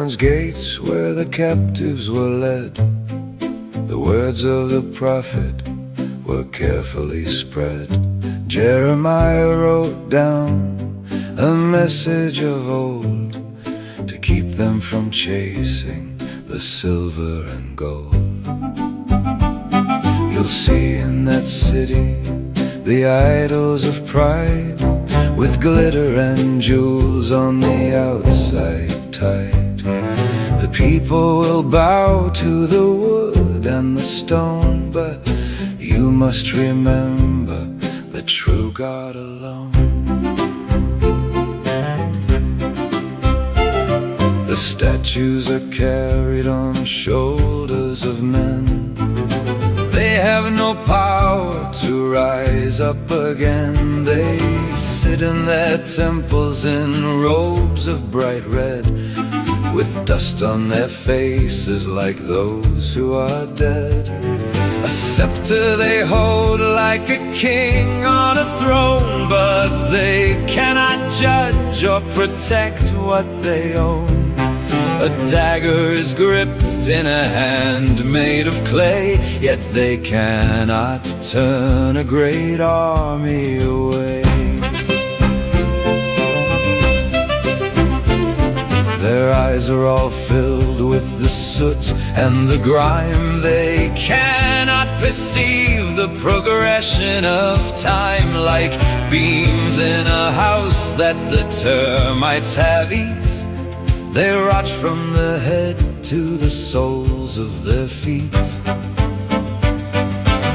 Babylon's gates, where the captives were led, the words of the prophet were carefully spread. Jeremiah wrote down a message of old to keep them from chasing the silver and gold. You'll see in that city the idols of pride, with glitter and jewels on the outside tied. The people will bow to the wood and the stone, but you must remember the true God alone. The statues are carried on shoulders of men. They have no power to rise up again. They sit in their temples in robes of bright red, with dust on their faces like those who are dead. A scepter they hold like a king on a throne, but they cannot judge or protect what they own. A dagger is gripped in a hand made of clay, yet they cannot turn a great army away. Their eyes are all filled with the soot and the grime. They cannot perceive the progression of time, like beams in a house that the termites have eaten. They rot from the head to the soles of their feet.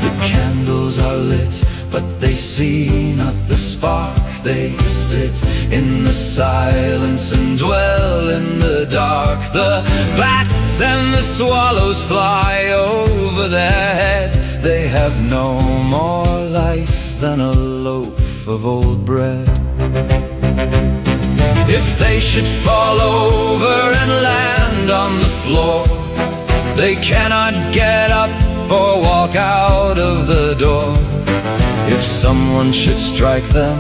The candles are lit, but they see not the spark. They sit in the silence and dwell in the dark. The bats and the swallows fly over their head. They have no more life than a loaf of old bread. If they should fall over and land on the floor, they cannot get up or walk out of the door. If someone should strike them,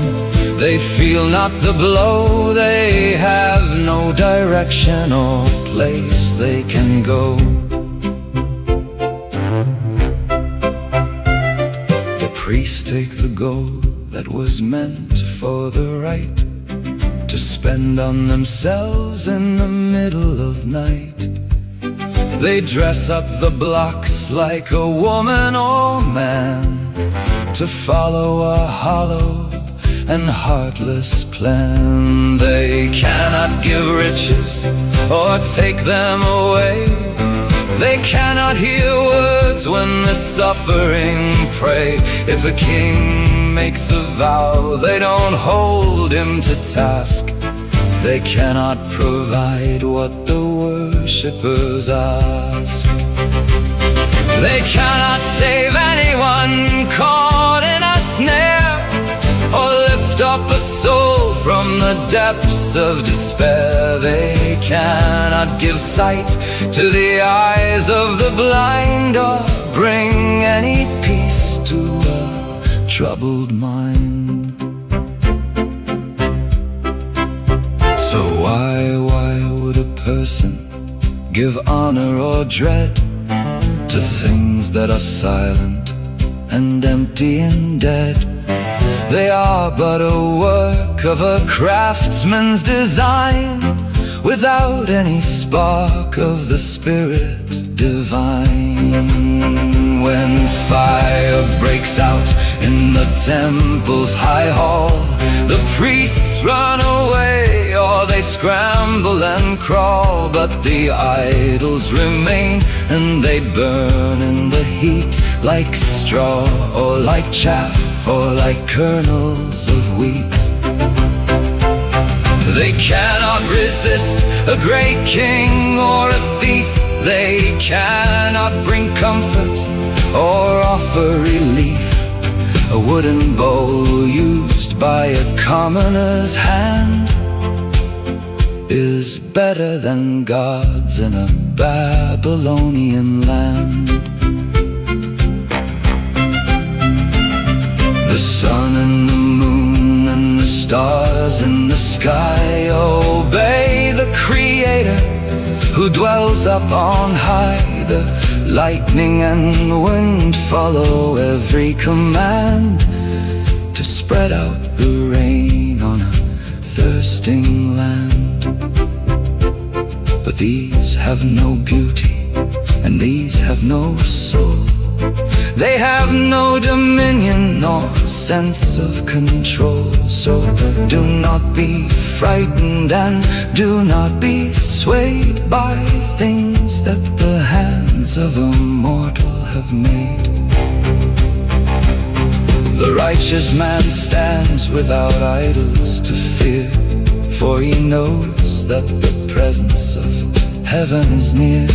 they feel not the blow. They have no direction or place they can go. The priests take the gold that was meant for the right to spend on themselves in the middle of night. They dress up the blocks like a woman or man to follow a hollow and heartless plan. They cannot give riches or take them away. They cannot hear words when the suffering pray. If a king makes a vow, they don't hold him to task. They cannot provide what the worshippers ask. They cannot save anyone caught in a snare, or lift up a soul from the depths of despair. They cannot give sight to the eyes of the blind, or bring any peace to a troubled mind. So why would a person give honor or dread to things that are silent and empty and dead? They are but a work of a craftsman's design, without any spark of the spirit divine. When fire breaks out in the temple's high hall, the priests run away or they scramble and crawl, but the idols remain and they burn in the heat like straw, or like chaff, or like kernels of wheat. They cannot resist a great king or a thief. They cannot bring comfort or offer relief. A wooden bowl used by a commoner's hand is better than gods in a Babylonian land. The sun and the moon and the stars in the sky obey the Creator who dwells up on high. The lightning and wind follow every command to spread out the rain on a thirsting land. But these have no beauty, and these have no soul. They have no dominion nor sense of control. So do not be frightened and do not be swayed by things that the hands of a mortal have made. The righteous man stands without idols to fear, for he knows that the presence of heaven is near.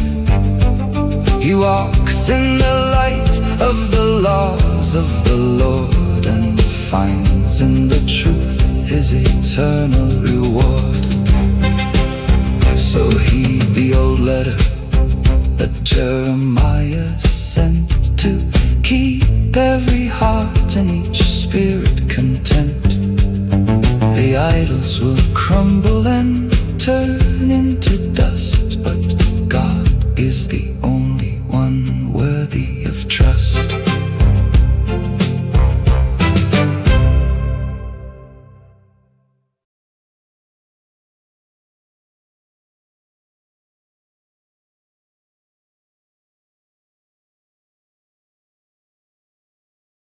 He walks in the light of the laws of the Lord, and finds in the truth his eternal reward. So heed the old letter that Jeremiah sent, to keep every heart and each spirit content. The idols will crumble and turn into dust.